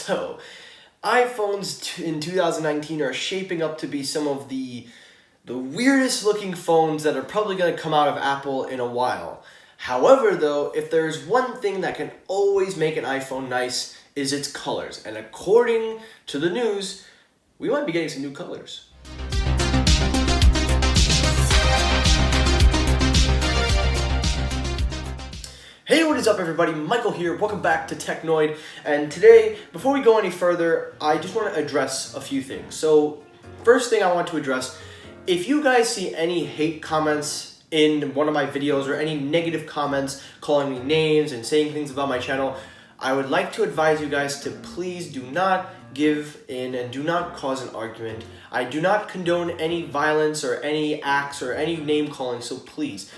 So, iPhones in 2019 are shaping up to be some of the weirdest looking phones that are probably going to come out of Apple in a while. However, though, if there's one thing that can always make an iPhone nice is its colors. And according to the news, we might be getting some new colors. Hey, what is up everybody? Michael here. Welcome back to Technoid. And today, before we go any further, I just want to address a few things. So, first thing I want to address, if you guys see any hate comments in one of my videos or any negative comments calling me names and saying things about my channel, I would like to advise you guys to please do not give in and do not cause an argument. I do not condone any violence or any acts or any name calling, so please,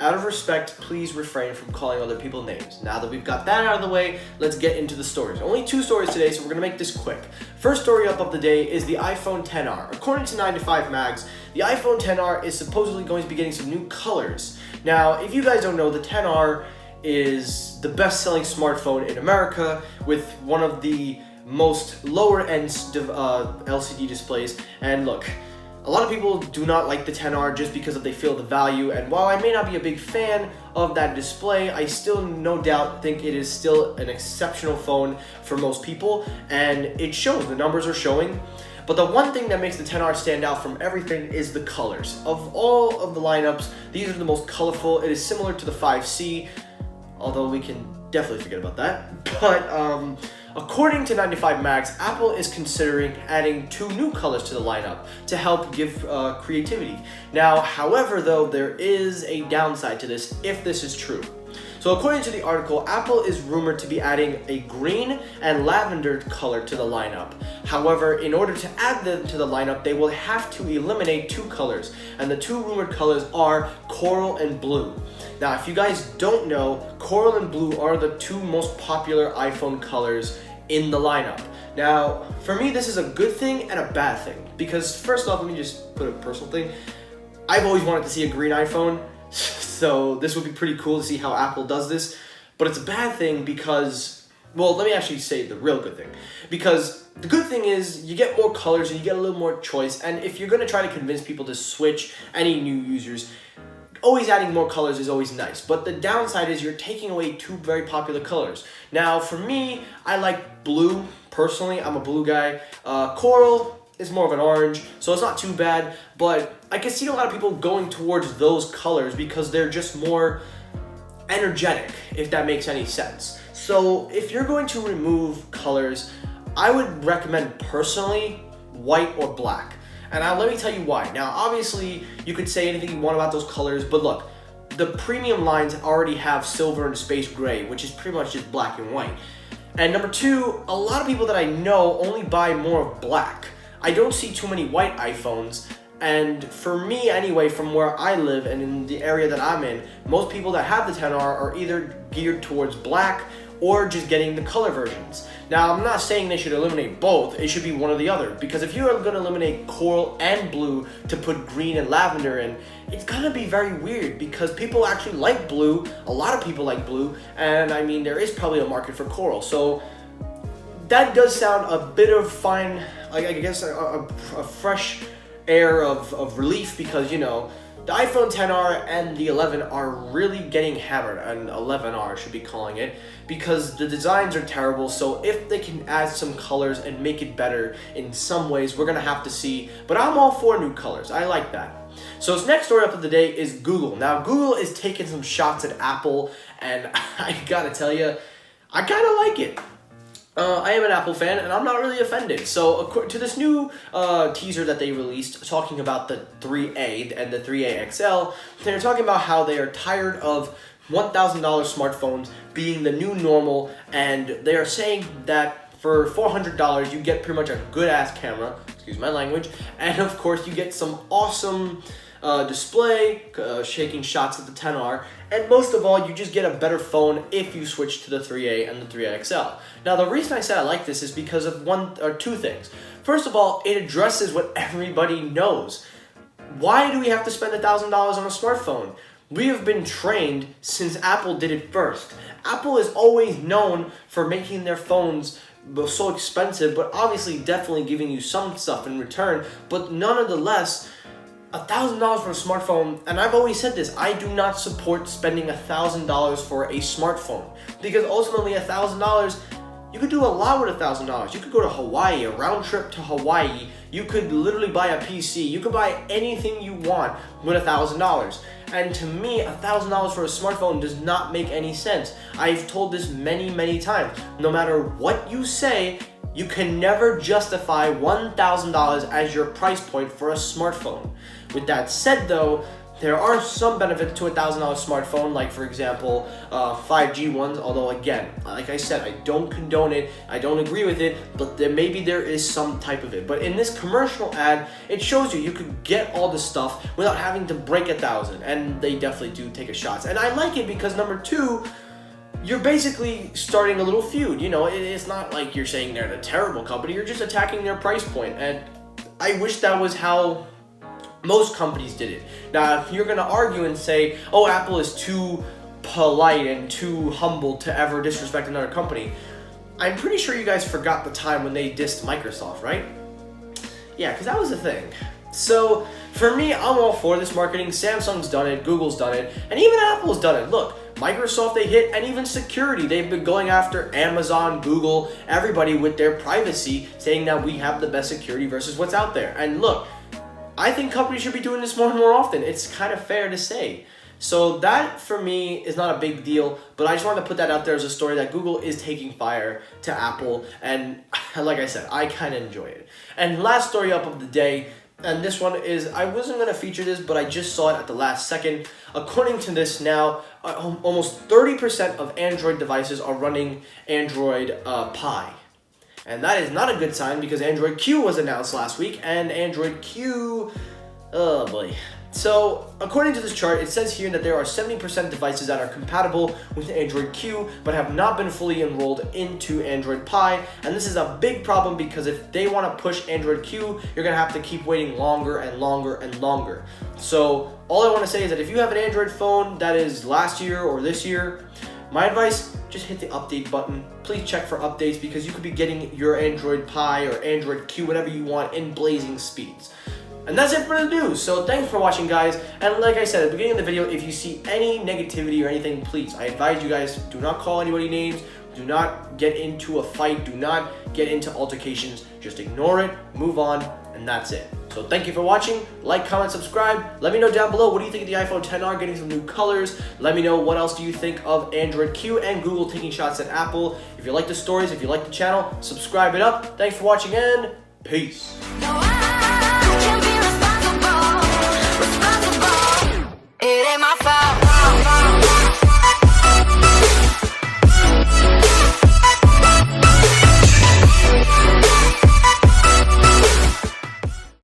out of respect, please refrain from calling other people names. Now that we've got that out of the way, let's get into the stories. Only 2 stories today, so we're gonna make this quick. First story up of the day is the iPhone XR. According to 9to5Mags, the iPhone XR is supposedly going to be getting some new colors. Now, if you guys don't know, the XR is the best-selling smartphone in America with one of the most lower-end LCD displays. And look, a lot of people do not like the XR just because they feel the value, and while I may not be a big fan of that display, I still no doubt think it is still an exceptional phone for most people, and it shows, the numbers are showing. But the one thing that makes the XR stand out from everything is the colors. Of all of the lineups, these are the most colorful. It is similar to the 5C, although we can definitely forget about that. But according to 9to5Mags, Apple is considering adding 2 new colors to the lineup to help give creativity. Now, however, though, there is a downside to this if this is true. So according to the article, Apple is rumored to be adding a green and lavender color to the lineup. However, in order to add them to the lineup, they will have to eliminate 2 colors, and the 2 rumored colors are coral and blue. Now, if you guys don't know, coral and blue are the 2 most popular iPhone colors in the lineup. Now, for me, this is a good thing and a bad thing, because first off, let me just put a personal thing. I've always wanted to see a green iPhone, so this would be pretty cool to see how Apple does this, but it's a bad thing because, well, let me actually say the real good thing. Because the good thing is you get more colors and you get a little more choice, and if you're gonna try to convince people to switch, any new users, always adding more colors is always nice. But the downside is you're taking away 2 very popular colors. Now, for me, I like blue. Personally, I'm a blue guy. Coral is more of an orange, so it's not too bad, but I can see a lot of people going towards those colors because they're just more energetic, if that makes any sense. So if you're going to remove colors, I would recommend personally white or black. And now let me tell you why. Now, obviously, you could say anything you want about those colors, but look, the premium lines already have silver and space gray, which is pretty much just black and white. And number 2, a lot of people that I know only buy more of black. I don't see too many white iPhones, and for me anyway, from where I live and in the area that I'm in, most people that have the XR are either geared towards black or just getting the color versions. Now, I'm not saying they should eliminate both, it should be one or the other, because if you are going to eliminate coral and blue to put green and lavender in, it's gonna be very weird because people actually like blue, a lot of people like blue, and I mean, there is probably a market for coral, so that does sound a bit of fine, I guess a fresh air of relief, because, you know, the iPhone XR and the 11 are really getting hammered, and 11R should be calling it, because the designs are terrible. So if they can add some colors and make it better in some ways, we're gonna have to see, but I'm all for new colors. I like that. So this next story up of the day is Google. Now, Google is taking some shots at Apple, and I gotta tell you, I kinda like it. I am an Apple fan, and I'm not really offended. So, according to this new teaser that they released, talking about the 3A and the 3A XL, they're talking about how they are tired of $1,000 smartphones being the new normal, and they are saying that for $400, you get pretty much a good-ass camera, excuse my language, and of course, you get some awesome display, shaking shots at the XR, and most of all, you just get a better phone if you switch to the 3A and the 3A XL. Now, the reason I said I like this is because of 1 or 2 things. First of all, it addresses what everybody knows. Why do we have to spend $1,000 on a smartphone? We have been trained since Apple did it first. Apple is always known for making their phones so expensive, but obviously definitely giving you some stuff in return. But nonetheless, $1,000 for a smartphone, and I've always said this, I do not support spending $1,000 for a smartphone, because ultimately $1,000, you could do a lot with $1,000. You could go to Hawaii, a round trip to Hawaii. You could literally buy a PC. You could buy anything you want with $1,000. And to me, $1,000 for a smartphone does not make any sense. I've told this many, many times. No matter what you say, you can never justify $1,000 as your price point for a smartphone. With that said though, there are some benefits to a $1,000 smartphone, like for example, 5G ones, although again, like I said, I don't condone it, I don't agree with it, but maybe there is some type of it. But in this commercial ad, it shows you could get all this stuff without having to break $1,000, and they definitely do take a shot. And I like it because number two, you're basically starting a little feud. You know, it's not like you're saying they're a terrible company, you're just attacking their price point. And I wish that was how most companies did it. Now, if you're gonna argue and say, oh, Apple is too polite and too humble to ever disrespect another company, I'm pretty sure you guys forgot the time when they dissed Microsoft, right? Yeah, because that was the thing. So, for me, I'm all for this marketing. Samsung's done it, Google's done it, and even Apple's done it. Look, Microsoft, they hit, and even security. They've been going after Amazon, Google, everybody with their privacy, saying that we have the best security versus what's out there. And look, I think companies should be doing this more and more often. It's kind of fair to say. So that, for me, is not a big deal, but I just wanted to put that out there as a story that Google is taking fire to Apple, and like I said, I kind of enjoy it. And last story up of the day, and this one is, I wasn't going to feature this, but I just saw it at the last second. According to this now, almost 30% of Android devices are running Android Pie. And that is not a good sign because Android Q was announced last week, and Android Q, oh boy. So, according to this chart, it says here that there are 70% devices that are compatible with Android Q, but have not been fully enrolled into Android Pie. And this is a big problem because if they want to push Android Q, you're going to have to keep waiting longer and longer and longer. So, all I want to say is that if you have an Android phone that is last year or this year, my advice, just hit the update button. Please check for updates because you could be getting your Android Pie or Android Q, whatever you want, in blazing speeds. And that's it for the news. So thanks for watching, guys. And like I said at the beginning of the video, if you see any negativity or anything, please, I advise you guys, do not call anybody names. Do not get into a fight. Do not get into altercations. Just ignore it, move on, and that's it. So thank you for watching. Like, comment, subscribe. Let me know down below, what do you think of the iPhone XR getting some new colors? Let me know what else do you think of Android Q and Google taking shots at Apple. If you like the stories, if you like the channel, subscribe it up. Thanks for watching and peace.